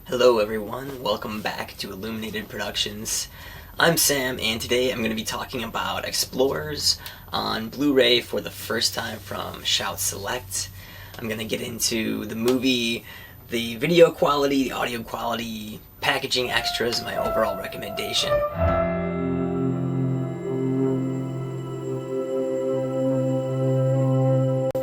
Hello everyone, welcome back to Illuminated Productions. I'm Sam, and today I'm going to be talking about Explorers on Blu-ray for the first time from Shout Select. I'm going to get into the movie, the video quality, the audio quality, packaging extras, and my overall recommendation.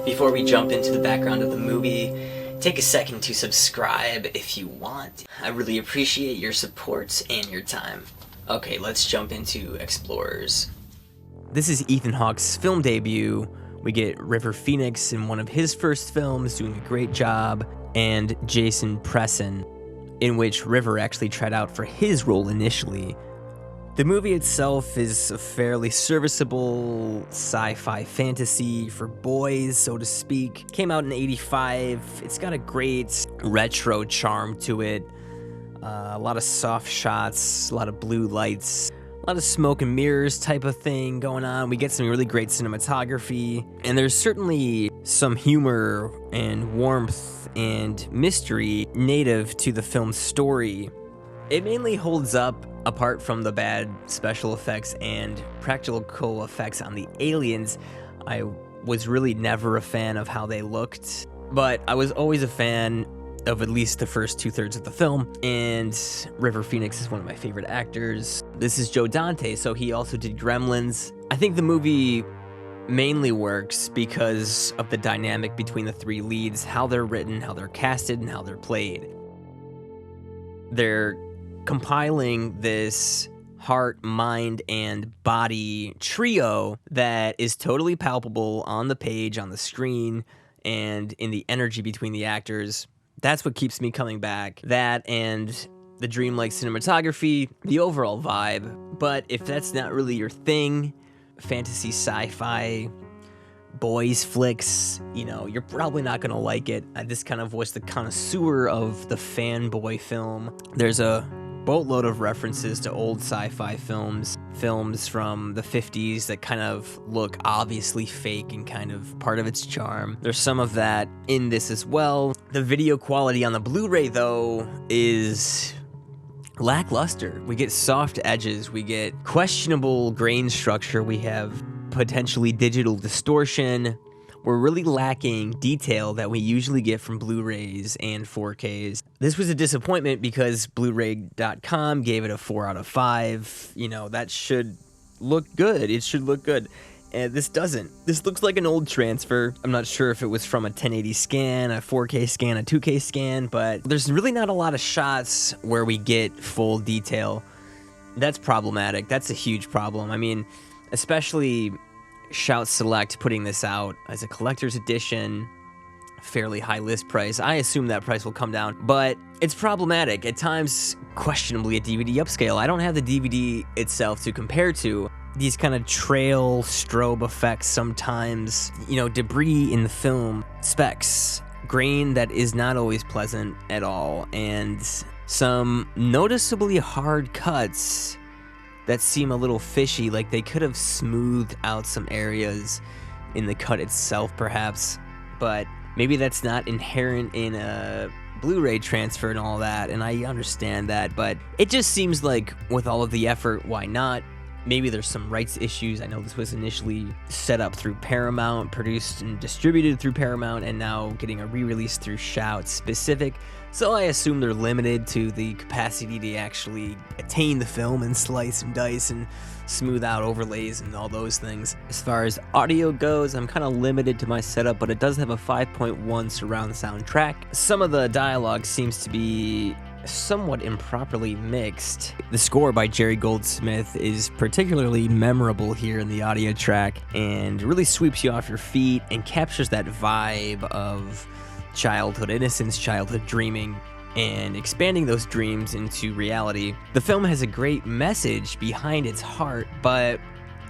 Before we jump into the background of the movie, take a second to subscribe if you want. I really appreciate your support and your time. Okay, let's jump into Explorers. This is Ethan Hawke's film debut. We get River Phoenix in one of his first films, doing a great job, and Jason Presson, in which River actually tried out for his role initially. The movie itself is a fairly serviceable sci-fi fantasy for boys, so to speak. Came out in '85. It's got a great retro charm to it. A lot of soft shots, a lot of blue lights, a lot of smoke and mirrors type of thing going on. We get some really great cinematography, and there's certainly some humor and warmth and mystery native to the film's story. It mainly holds up apart from the bad special effects and practical effects on the aliens. I was really never a fan of how they looked, but I was always a fan of at least the first two-thirds of the film, and River Phoenix is one of my favorite actors. This is Joe Dante, so he also did Gremlins. I think the movie mainly works because of the dynamic between the three leads, how they're written, how they're casted, and how they're played. They're compiling this heart, mind, and body trio that is totally palpable on the page, on the screen, and in the energy between the actors. That's what keeps me coming back. That and the dreamlike cinematography, the overall vibe. But if that's not really your thing, fantasy, sci-fi, boys flicks, you're probably not gonna like it. This kind of was the connoisseur of the fanboy film. There's a boatload of references to old sci-fi films from the 50s that kind of look obviously fake and kind of part of its charm. There's some of that in this as well. The video quality on the Blu-ray, though, is lackluster. We get soft edges, we get questionable grain structure, we have potentially digital distortion. We're really lacking detail that we usually get from Blu-rays and 4Ks. This was a disappointment because Blu-ray.com gave it a 4 out of 5. That should look good. It should look good. And this doesn't. This looks like an old transfer. I'm not sure if it was from a 1080 scan, a 4K scan, a 2K scan, but there's really not a lot of shots where we get full detail. That's problematic. That's a huge problem. I mean, especially Shout Select putting this out as a collector's edition, fairly high list price. I assume that price will come down, but it's problematic. At times, questionably a DVD upscale. I don't have the DVD itself to compare to. These kind of trail strobe effects sometimes, debris in the film, specks, grain that is not always pleasant at all, and some noticeably hard cuts that seem a little fishy, like they could have smoothed out some areas in the cut itself, perhaps. But maybe that's not inherent in a Blu-ray transfer and all that, and I understand that, but it just seems like with all of the effort, why not? Maybe there's some rights issues. I know this was initially set up through Paramount, produced and distributed through Paramount, and now getting a re-release through Shout Specific. So I assume they're limited to the capacity to actually attain the film and slice and dice and smooth out overlays and all those things. As far as audio goes, I'm kind of limited to my setup, but it does have a 5.1 surround sound track. Some of the dialogue seems to be somewhat improperly mixed. The score by Jerry Goldsmith is particularly memorable here in the audio track and really sweeps you off your feet and captures that vibe of childhood innocence, childhood dreaming, and expanding those dreams into reality. The film has a great message behind its heart, but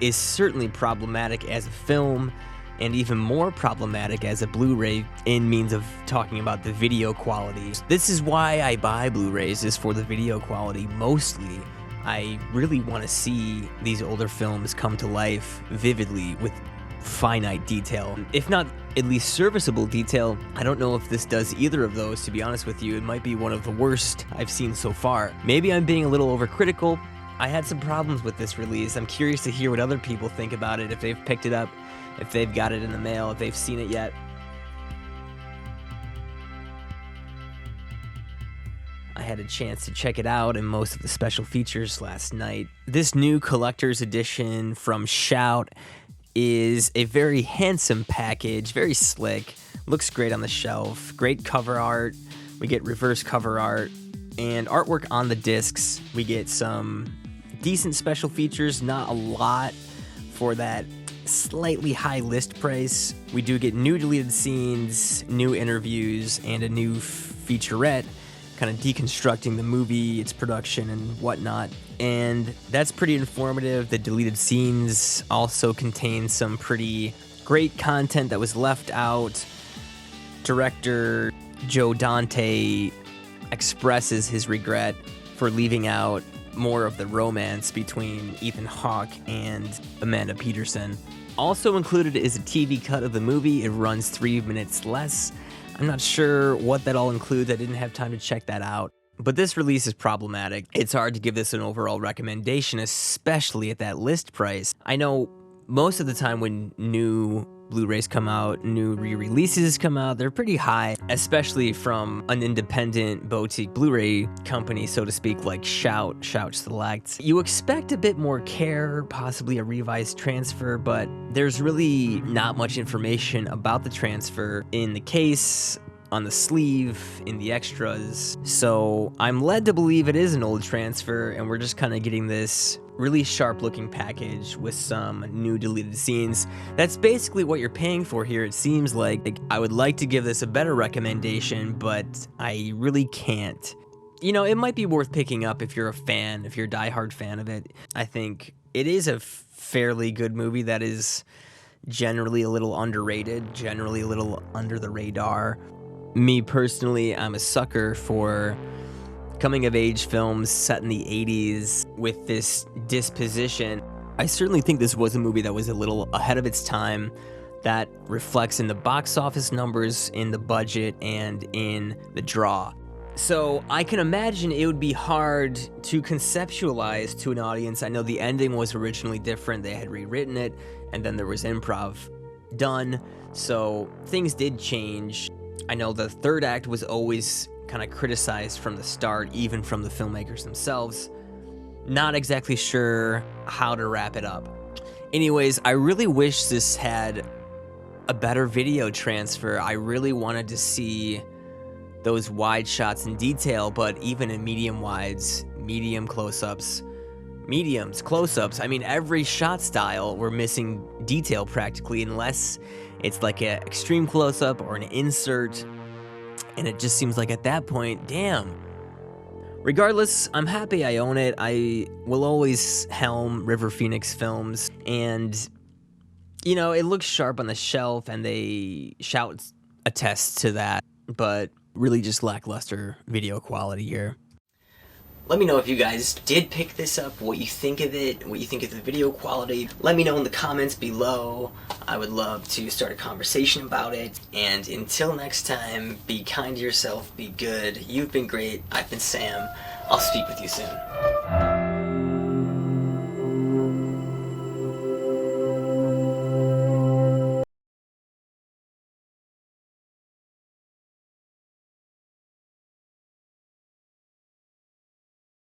is certainly problematic as a film, and even more problematic as a Blu-ray in means of talking about the video quality. This is why I buy Blu-rays, is for the video quality mostly. I really want to see these older films come to life vividly with finite detail. If not at least serviceable detail. I don't know if this does either of those, to be honest with you. It might be one of the worst I've seen so far. Maybe I'm being a little overcritical. I had some problems with this release. I'm curious to hear what other people think about it, if they've picked it up, if they've got it in the mail, if they've seen it yet. I had a chance to check it out and most of the special features last night. This new collector's edition from Shout is a very handsome package, very slick, looks great on the shelf, great cover art. We get reverse cover art and artwork on the discs. We get some decent special features, not a lot for that slightly high list price. We do get new deleted scenes, new interviews, and a new featurette kind of deconstructing the movie, its production, and whatnot. And that's pretty informative. The deleted scenes also contain some pretty great content that was left out. Director Joe Dante expresses his regret for leaving out more of the romance between Ethan Hawke and Amanda Peterson. Also included is a TV cut of the movie. It runs 3 minutes less. I'm not sure what that all includes. I didn't have time to check that out. But this release is problematic. It's hard to give this an overall recommendation, especially at that list price. I know most of the time when new Blu-rays come out, new re-releases come out, they're pretty high, especially from an independent boutique Blu-ray company, so to speak, like Shout Select. You expect a bit more care, possibly a revised transfer, but there's really not much information about the transfer in the case, on the sleeve, in the extras. So I'm led to believe it is an old transfer, and we're just kind of getting this really sharp looking package with some new deleted scenes. That's basically what you're paying for here, it seems like. I would like to give this a better recommendation, but I really can't. You know, it might be worth picking up if you're a fan, if you're a diehard fan of it. I think it is a fairly good movie that is generally a little underrated, generally a little under the radar. Me personally, I'm a sucker for coming-of-age films set in the 80s with this disposition. I certainly think this was a movie that was a little ahead of its time. That reflects in the box office numbers, in the budget, and in the draw. So I can imagine it would be hard to conceptualize to an audience. I know the ending was originally different. They had rewritten it, and then there was improv done. So things did change. I know the third act was always kind of criticized from the start, even from the filmmakers themselves. Not exactly sure how to wrap it up. Anyways, I really wish this had a better video transfer. I really wanted to see those wide shots in detail, but even in medium wides, medium close-ups, mediums, close-ups, I mean, every shot style, we're missing detail practically, unless it's like an extreme close-up or an insert. And it just seems like at that point, damn. Regardless, I'm happy I own it. I will always helm River Phoenix films. And, you know, it looks sharp on the shelf, and they Shout attest to that. But really just lackluster video quality here. Let me know if you guys did pick this up, what you think of it, what you think of the video quality. Let me know in the comments below. I would love to start a conversation about it. And until next time, be kind to yourself, be good. You've been great. I've been Sam. I'll speak with you soon.